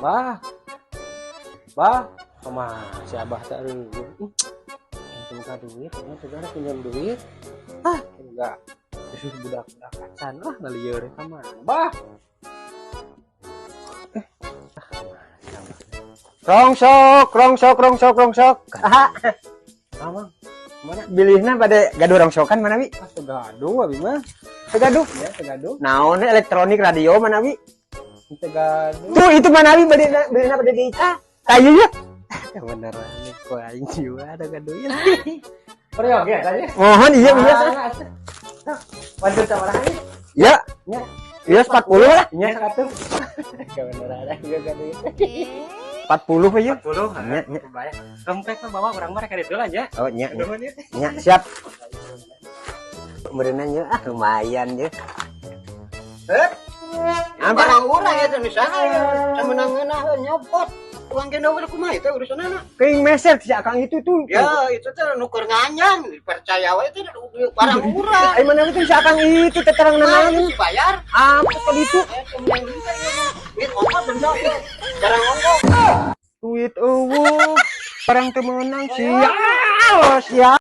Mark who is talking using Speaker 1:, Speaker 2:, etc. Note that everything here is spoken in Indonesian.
Speaker 1: Bah, bah, sama si abah tak pinjam duit, segala pinjam duit. Enggak, disuruh budak-budak kacan nggak liar sama. Bah,
Speaker 2: rongsok.
Speaker 1: sama mana?
Speaker 2: Bilihna pada gaduh rongsokan mana wi?
Speaker 1: Tegaduh, abi mah.
Speaker 2: Tegaduh.
Speaker 1: Ya, tegaduh.
Speaker 2: Naon elektronik radio mana wi?
Speaker 1: Tegaduh.
Speaker 2: Tuh itu mana wi bilihna pada di kayunya.
Speaker 1: Beneran nih, kok aing juga ada gaduhnya. Periog ya tadi.
Speaker 2: Mohon iya biasa.
Speaker 1: Waduh sama orang ini.
Speaker 2: Ya.
Speaker 1: Ya.
Speaker 2: Iya 40 lah.
Speaker 1: Nya 100. Kebenaran ada juga gaduhnya.
Speaker 2: 40 aja.
Speaker 1: 40.
Speaker 2: Nya.
Speaker 1: Bayar. Dompet mah bawa urang mah rek ditu lah nya.
Speaker 2: Oh nya. Nya siap. Berenang ya, lumayan ya.
Speaker 3: Barang urang ya misalnya sama nangana nyopot uang gendong kumaha itu urusan anak.
Speaker 2: Kering meser si akang itu tuh.
Speaker 3: Ya itu teh nuker nganyang percaya wae teh barang urang.
Speaker 2: Ai mana itu si akang itu terang
Speaker 3: Nah,
Speaker 2: nangan.
Speaker 3: dibayar.
Speaker 2: Apa kali itu?
Speaker 3: Kemudian juga ya. Duit ongkos benda barang ongkos.
Speaker 2: Duit eueuh. Barang teu meunang sial.